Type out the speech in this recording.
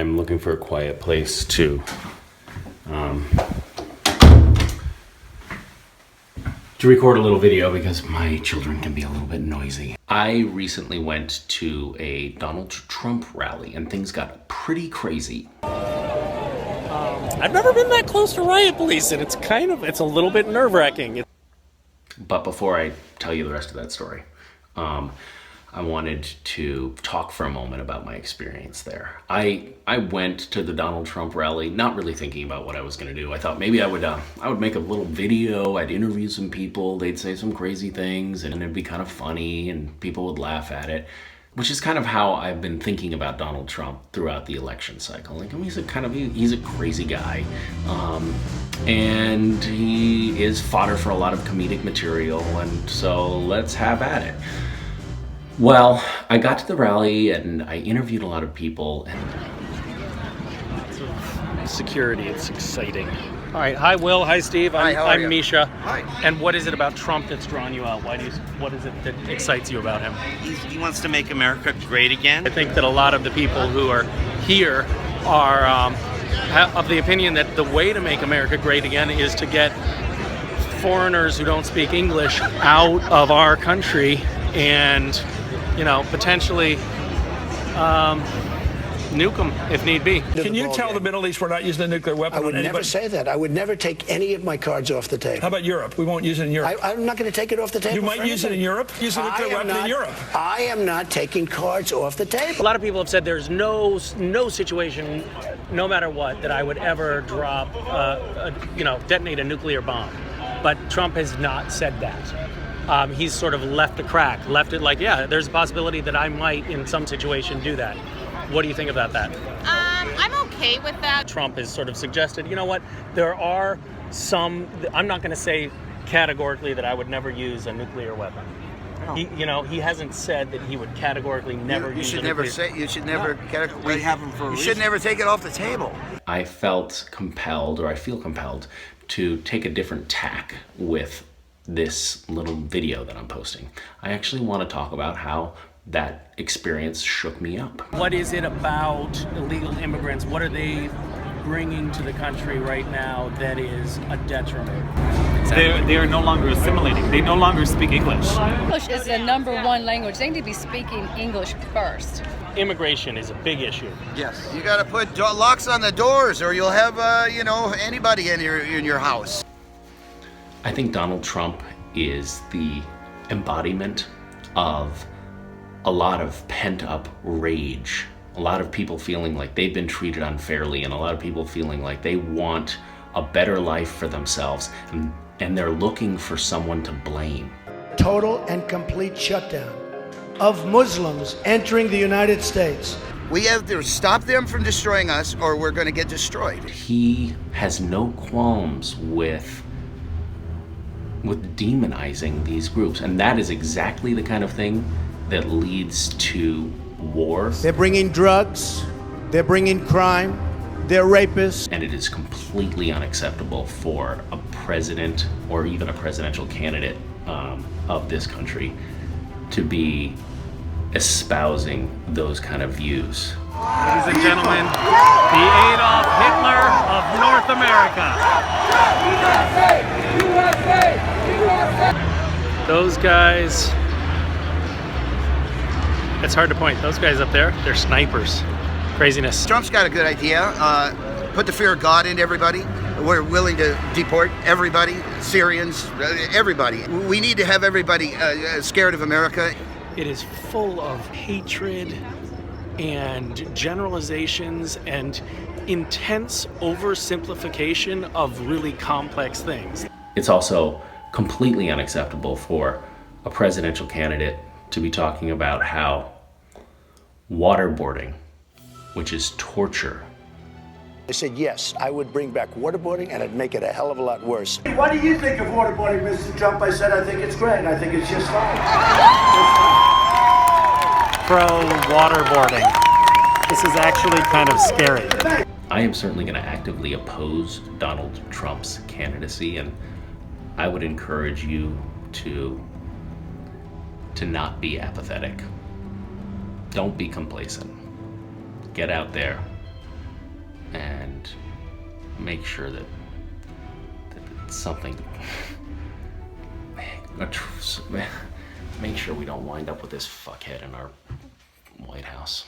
I'm looking for a quiet place to record a little video because my children can be a little bit noisy. I recently went to a Donald Trump rally and things got pretty crazy. I've never been that close to riot police, and it's a little bit nerve-wracking. But before I tell you the rest of that story, I wanted to talk for a moment about my experience there. I went to the Donald Trump rally not really thinking about what I was going to do. I thought maybe I would make a little video, I'd interview some people, they'd say some crazy things, and it'd be kind of funny, and people would laugh at it, which is kind of how I've been thinking about Donald Trump throughout the election cycle. Like, I mean, he's a crazy guy, and he is fodder for a lot of comedic material, and so let's have at it. Well, I got to the rally and I interviewed a lot of people. Security, it's exciting. All right, hi Will, hi Steve, I'm Misha. Hi. And what is it about Trump that's drawn you out? What is it that excites you about him? He wants to make America great again. I think that a lot of the people who are here are of the opinion that the way to make America great again is to get foreigners who don't speak English out of our country and, potentially nuke them if need be. Can you tell the Middle East we're not using a nuclear weapon? I would never say that. I would never take any of my cards off the table. How about Europe? We won't use it in Europe. I'm not going to take it off the table. You might use it in Europe? Use a nuclear weapon in Europe. I am not taking cards off the table. A lot of people have said there's no situation, no matter what, that I would ever drop, detonate a nuclear bomb. But Trump has not said that. He's sort of left it like, yeah, there's a possibility that I might, in some situation, do that. What do you think about that? I'm okay with that. Trump has sort of suggested, you know what, there are some, I'm not going to say categorically that I would never use a nuclear weapon. No. He hasn't said that he would categorically never use a nuclear weapon. You should never categorically. We have them for a reason. You should never take it off the table. I feel compelled to take a different tack with this little video that I'm posting. I actually want to talk about how that experience shook me up. What is it about illegal immigrants? What are they bringing to the country right now that is a detriment? They are no longer assimilating. They no longer speak English. English is the #1 language. They need to be speaking English first. Immigration is a big issue. Yes. You got to put locks on the doors, or you'll have anybody in your house. I think Donald Trump is the embodiment of a lot of pent-up rage. A lot of people feeling like they've been treated unfairly, and a lot of people feeling like they want a better life for themselves, and they're looking for someone to blame. Total and complete shutdown of Muslims entering the United States. We have to stop them from destroying us, or we're going to get destroyed. He has no qualms with demonizing these groups, and that is exactly the kind of thing that leads to war. They're bringing drugs, they're bringing crime, they're rapists. And it is completely unacceptable for a president or even a presidential candidate of this country to be espousing those kind of views. Ladies and gentlemen, the Adolf Hitler of North America. Those guys, it's hard to point. Those guys up there, they're snipers. Craziness. Trump's got a good idea. Put the fear of God into everybody. We're willing to deport everybody, Syrians, everybody. We need to have everybody scared of America. It is full of hatred and generalizations and intense oversimplification of really complex things. It's also completely unacceptable for a presidential candidate to be talking about how waterboarding, which is torture. I said, yes, I would bring back waterboarding, and I'd make it a hell of a lot worse. What do you think of waterboarding, Mr. Trump? I said, I think it's great. I think it's just fine. Pro waterboarding. This is actually kind of scary. I am certainly going to actively oppose Donald Trump's candidacy, and I would encourage you to not be apathetic. Don't be complacent. Get out there and make sure that it's something. Make sure we don't wind up with this fuckhead in our White House.